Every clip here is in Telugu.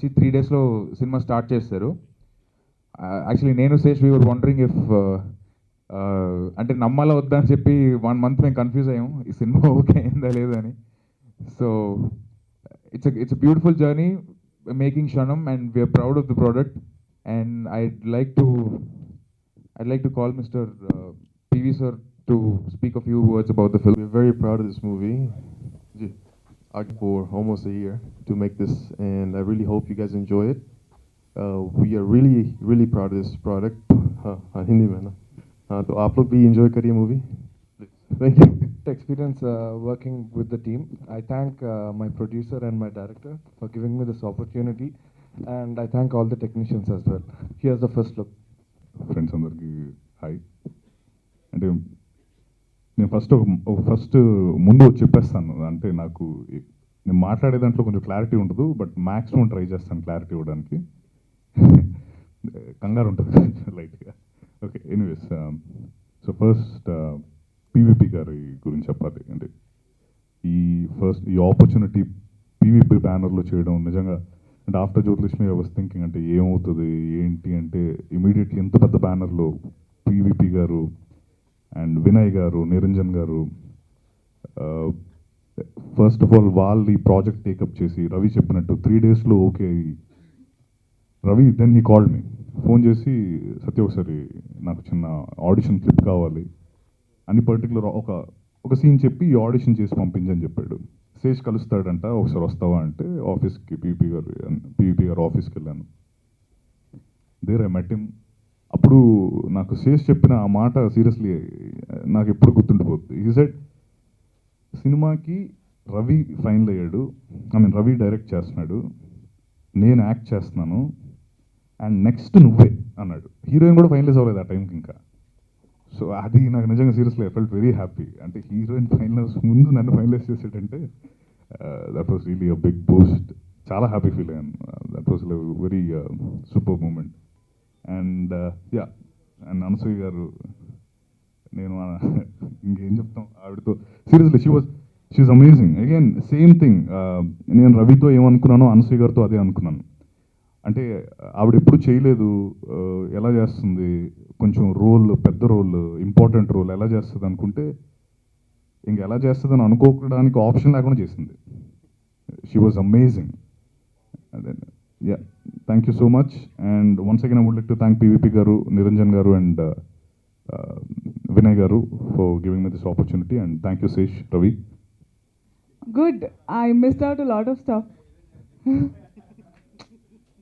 వచ్చి 3 డేస్లో సినిమా స్టార్ట్ చేస్తారు. యాక్చువల్లీ నేను Sesh we were wondering if అంటే నమ్మాలా వద్దా అని చెప్పి 1 మంత్ మేము కన్ఫ్యూజ్ అయ్యాం ఈ సినిమా ఓకే అయిందా లేదా అని. So it's a beautiful journey making క్షణం and we are proud of the product and I'd like to call Mr. PV sir to speak a few words about the film. We're very proud of this movie. Art for almost a year to make this, and I really hope you guys enjoy it. We are really proud of this product. Hindi mein na. तो आप लोग भी enjoy करिए movie. Thank you. Experience working with the team. I thank my producer and my director for giving me this opportunity, and I thank all the technicians as well. Here's the first look. Friends అందరికీ హాయ్. అంటే నేను ఫస్ట్ ముందు చెప్పేస్తాను, అంటే నాకు నేను మాట్లాడే దాంట్లో కొంచెం క్లారిటీ ఉండదు, బట్ మ్యాక్సిమం ట్రై చేస్తాను క్లారిటీ ఇవ్వడానికి. కంగారు ఉంటుంది లైట్గా. Okay, anyways, so first PVP గారి గురించి చెప్పాలి. అంటే ఈ ఆపర్చునిటీ పీవీపీ బ్యానర్లో చేయడం నిజంగా అంటే after Jyothilakshmi I was thinking అంటే ఏమవుతుంది ఏంటి అంటే ఇమీడియట్లీ ఎంత పెద్ద బ్యానర్లో పీవీపీ గారు అండ్ వినయ్ గారు, నిరంజన్ గారు, ఫస్ట్ ఆఫ్ ఆల్ వాళ్ళు ఈ ప్రాజెక్ట్ టేకప్ చేసి రవి చెప్పినట్టు 3 డేస్లో okay. Ravi then he called me, phone చేసి సత్య ఒకసారి నాకు చిన్న ఆడిషన్ క్లిప్ కావాలి అని పర్టికులర్ ఒక సీన్ చెప్పి ఈ ఆడిషన్ చేసి పంపించని చెప్పాడు. శేష్ కలుస్తాడంట, ఒకసారి వస్తావా అంటే ఆఫీస్కి పీవీపీ గారు ఆఫీస్కి వెళ్ళాను. There I met him. అప్పుడు నాకు శేష్ చెప్పిన ఆ మాట సీరియస్లీ నాకు ఎప్పుడు గుర్తుండిపోతుంది. హీ సెడ్ సినిమాకి రవి ఫైనల్ అయ్యాడు, రవి డైరెక్ట్ చేస్తున్నాడు, నేను యాక్ట్ చేస్తున్నాను అండ్ నెక్స్ట్ నువ్వే అన్నాడు. హీరోయిన్ కూడా ఫైనలైజ్ అవ్వలేదు ఆ టైంకి ఇంకా. సో అది నాకు నిజంగా seriously I felt very happy. అంటే హీరోయిన్ ఫైనలైజ్ ముందు నన్ను ఫైనలైజ్ చేసేటంటే that was really a big boost. చాలా హ్యాపీ ఫీల్ అయ్యాను. That was very super moment. And and Anasuya garu, నేను ఇంకేం చెప్తాం ఆవిడతో. Seriously she's amazing. Again same thing, నేను రవితో ఏమనుకున్నానో అనసూయ గారితో అదే అనుకున్నాను. అంటే ఆవిడ ఎప్పుడు చేయలేదు, ఎలా చేస్తుంది, కొంచెం రోల్, పెద్ద రోల్, ఇంపార్టెంట్ రోల్ ఎలా చేస్తుంది అనుకుంటే ఎలా చేస్తుందని అనుకోవడానికి ఆప్షన్ లేకుండా చేసింది. She was amazing. Yeah, thank you so much. And once again I would like to thank PVP గారు, నిరంజన్ గారు అండ్ వినయ్ గారు for giving me this opportunity. And thank you Sesh, Ravi. Good. I missed out a lot of stuff.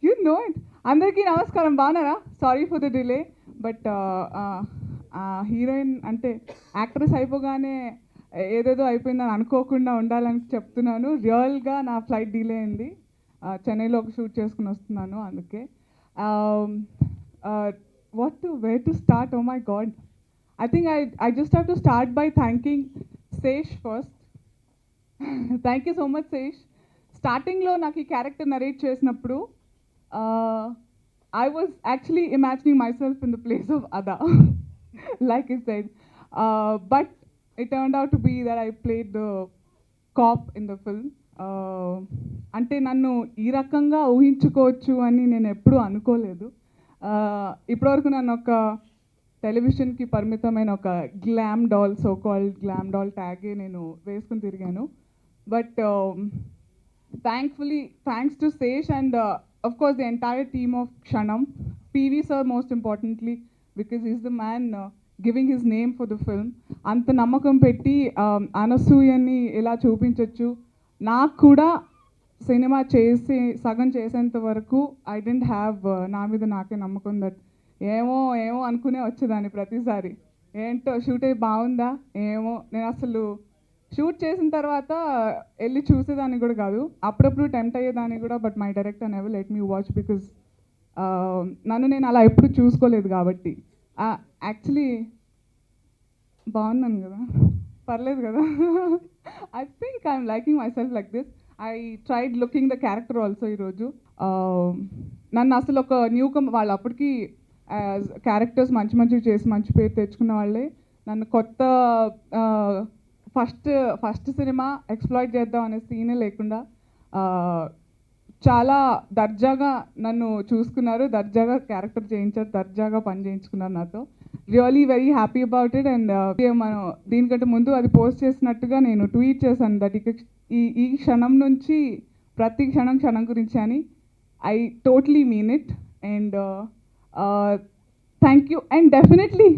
You know it. అందరికీ నమస్కారం, బాగున్నారా? Sorry for the delay. But heroine అంటే యాక్ట్రెస్ అయిపోగానే ఏదేదో అయిపోయిందని అనుకోకుండా ఉండాలని చెప్తున్నాను. రియల్గా నా ఫ్లైట్ డిలే అయింది, చెన్నైలో ఒక షూట్ చేసుకుని వస్తున్నాను. అందుకే where to start? Oh my God, I think I just have to start by thanking Sesh first. Thank you so much Sesh. స్టార్టింగ్లో నాకు ఈ క్యారెక్టర్ నరేట్ చేసినప్పుడు I was actually imagining myself in the place of Ada, like I said. But it turned out to be that I played the cop in the film. అంటే నన్ను ఈ రకంగా ఊహించుకోవచ్చు అని నేను ఎప్పుడూ అనుకోలేదు. ఇప్పటివరకు నన్ను ఒక టెలివిజన్కి పరిమితమైన ఒక glam doll, so called glam doll ట్యాగే నేను వేసుకుని తిరిగాను. But thankfully thanks to Sesh and of course the entire team of Kshanam, PV sir most importantly, because he's the man giving his name for the film. anta namakam petti anasuyani ela chupinchchu. నాకు కూడా సినిమా చేసి సగం చేసేంత వరకు ఐ డెంట్ హ్యావ్, నా మీద నాకే నమ్మకం దట్ ఏమో అనుకునే వచ్చేదాన్ని ప్రతిసారి. ఏంటో షూట్ అయ్యి బాగుందా ఏమో, నేను అసలు షూట్ చేసిన తర్వాత వెళ్ళి చూసేదాన్ని కూడా కాదు, అప్పుడప్పుడు టెంప్ట్ అయ్యేదాన్ని కూడా. But my director never let me watch because నన్ను నేను అలా ఎప్పుడు చూసుకోలేదు కాబట్టి. యాక్చువల్లీ బాగున్నాను కదా, పర్లేదు కదా. I think I'm liking my self like this. I tried looking the character also ఈరోజు. నన్ను అసలు ఒక న్యూ వాళ్ళు అప్పటికి క్యారెక్టర్స్ మంచిగా చేసి మంచి పేరు తెచ్చుకున్న వాళ్ళే నన్ను కొత్త ఫస్ట్ సినిమా ఎక్స్ప్లాయిట్ చేద్దాం అనే సీనే లేకుండా చాలా దర్జాగా నన్ను చూసుకున్నారు, దర్జాగా క్యారెక్టర్ చేయించారు, దర్జాగా పని చేయించుకున్నారు నాతో. Really very happy about it. And మనం దీనికంటే ముందు అది పోస్ట్ చేసినట్టుగా నేను ట్వీట్ చేశాను దట్ ఈ క్షణం నుంచి ప్రతి క్షణం గురించి అని. I totally mean it. And thank you. And definitely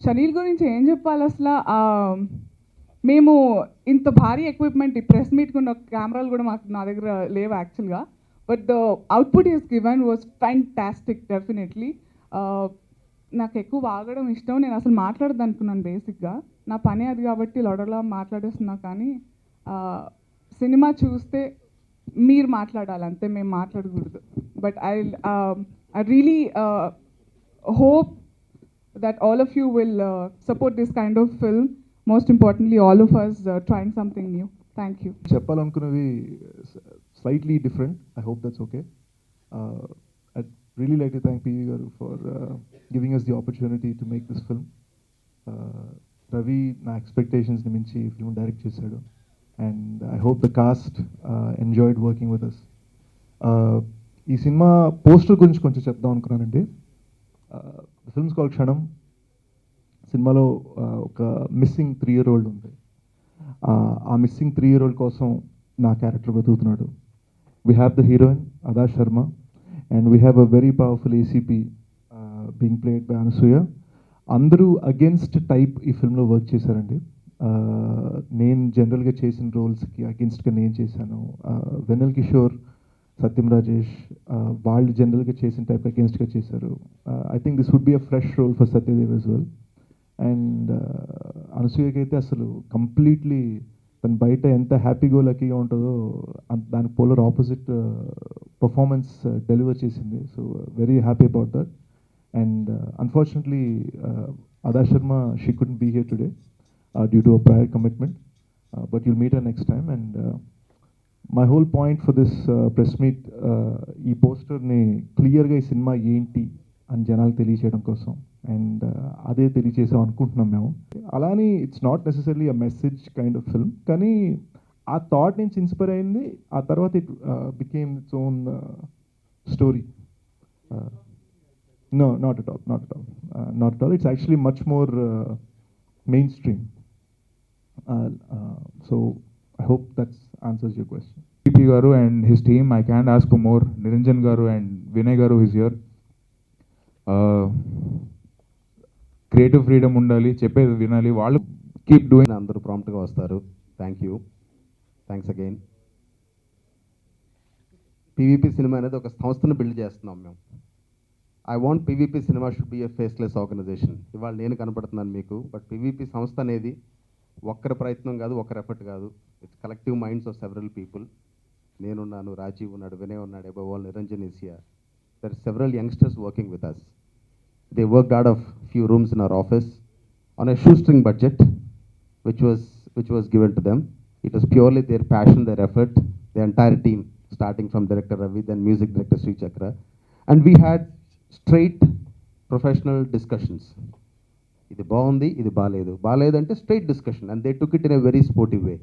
chenille గురించి ఏం చెప్పాలి అసలు. మేము ఇంత భారీ ఎక్విప్మెంట్, ఈ ప్రెస్ మీట్కి ఉన్న కెమెరాలు కూడా నా దగ్గర లేవు యాక్చువల్గా. But the output is given was fantastic definitely. నాకు ఎక్కువ వాగడం ఇష్టం, నేను అసలు మాట్లాడదు అనుకున్నాను బేసిక్గా. నా పని అది కాబట్టి లొడలా మాట్లాడేస్తున్నా. కానీ సినిమా చూస్తే మీరు మాట్లాడాలి అంతే, మేము మాట్లాడకూడదు. But I really hope that all of you will support this kind of film. Most importantly, all of us trying something new. Thank you. చెప్పాలనుకున్నవి slightly different. I hope that's okay. I really like to thank PV garu for giving us the opportunity to make this film. Ravi నా ఎక్స్పెక్టేషన్స్ని మించి ఫిల్మ్ డైరెక్ట్ చేశాడు. And I hope the cast enjoyed working with us. ఈ సినిమా పోస్టర్ గురించి కొంచెం చెప్దాం అనుకున్నానండి. ద ఫిల్మ్స్ కాల్డ్ క్షణం. సినిమాలో ఒక మిస్సింగ్ 3-year-old ఉంది. ఆ మిస్సింగ్ 3-year-old కోసం నా క్యారెక్టర్ వెతుకుతున్నాడు. We have the heroine Adah Sharma and we have a very powerful ACP being played by Anasuya. అందరూ అగేన్స్ట్ టైప్ ఈ ఫిల్మ్లో వర్క్ చేశారండి. నేను జనరల్గా చేసిన రోల్స్కి అగేన్స్ట్గా నేను చేశాను. వెన్నెల్ కిషోర్, సత్యం రాజేష్ వాళ్ళు జనరల్గా చేసిన టైప్ అగేన్స్ట్గా చేశారు. I think this would be a fresh role for Satyadev as well. And అనసూయకి అయితే అసలు కంప్లీట్లీ తను బయట ఎంత హ్యాపీగా లక్కీగా ఉంటుందో దానికి పోలర్ ఆపోజిట్ పర్ఫార్మెన్స్ డెలివర్ చేసింది. So very happy about that. And unfortunately Adah Sharma she couldn't be here today due to a prior commitment, but you'll meet her next time. And my whole point for this press meet ఈ పోస్టర్ని క్లియర్గా ఈ సినిమా ఏంటి అని జనాలకు తెలియచేయడం కోసం. అండ్ అదే తెలియచేసాం అనుకుంటున్నాం మేము. అలానే it's not necessary a message kind of film, కానీ ఆ థాట్ నుంచి ఇన్స్పైర్ అయింది. ఆ తర్వాత it became its own story. No, not at all. It's actually much more mainstream. So I hope that answers your question. PP Garu and his team, I can't ask for more. Niranjan Garu and Vinay Garu is here. Creative freedom undali, చెప్పేది వినాలి, వాళ్ళు కీప్ డూయింగ్. అందరూ ప్రాంప్ట్గా వస్తారు. Thanks again. పీవీపీ సినిమా అనేది ఒక సంస్థను బిల్డ్ చేస్తున్నాం మేము. I want PVP Cinema should be a faceless organization. ఇవాళ నేను కనపడుతున్నాను మీకు, బట్ పీవీపీ సంస్థ అనేది ఒక్కరి ప్రయత్నం కాదు, ఒక్కరి ఎఫర్ట్ కాదు. It's collective minds of several people. నేనున్నాను, రాజీవ్ ఉన్నాడు, వినయ్ ఉన్నాడు, above all Niranjan is here. There are several youngsters working with us. They worked out of few rooms in our office on a shoestring budget, which was given to them. It was purely their passion, their effort, the entire team, starting from director Ravi, then music director Sri Chakra, and we had straight professional discussions. Idi baagundi, idi baaledu ante straight discussion, and they took it in a very sportive way.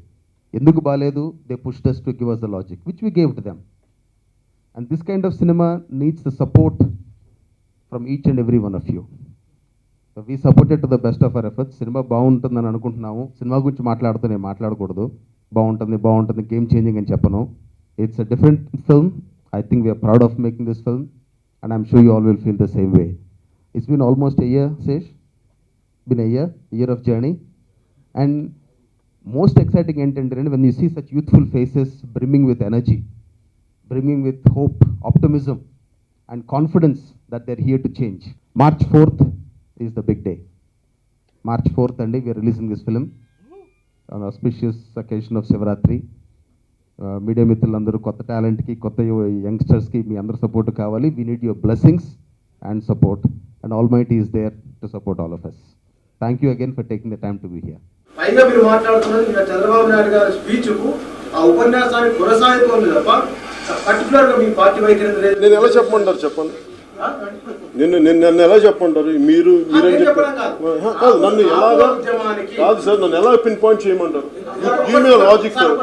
Enduku baaledu, they pushed us to give us the logic, which we gave to them. And this kind of cinema needs the support from each and every one of you. So we supported to the best of our efforts. Cinema బాగుంటుందని అనుకుంటున్నాము. సినిమా గురించి మాట్లాడుతూ నేను మాట్లాడకూడదు. బాగుంటుంది గేమ్ చేంజింగ్ అని చెప్పను. It's a different film. I think we are proud of making this film and I'm sure you all will feel the same way. It's been almost a year, Sesh. Been a year of journey. And most exciting ఏంటంటే when you see such youthful faces brimming with energy, brimming with hope, optimism and confidence that they're here to change. March 4th is the big day. March 4th and we are releasing this film on auspicious occasion of Shivaratri. Media మిత్రులందరూ కొత్త టాలెంట్కి, కొత్త యంగ్స్టర్స్కి మీ అందరి సపోర్ట్ కావాలి. We need your blessings and support, and Almighty is there to support all of us. Thank you again for taking the time to be here. పైగా మీరు మాట్లాడుతున్నది ఇంకా చంద్రబాబు నాయుడు గారి స్పీచ్కు ఆ ఉపన్యాసానికి కొనసాగుతోంది తప్ప పర్టికులర్గా మీ పార్టీ వైఖరి లేదు. నేను ఎలా చెప్పమంటారు చెప్పండి. నన్ను ఎలా చెప్పంటారు మీరు మీరేం చెప్పారు కాదు నన్ను ఎలాగా కాదు సార్ నన్ను ఎలా పిన్ పాయింట్ చేయమంటారు లాజిక్ సార్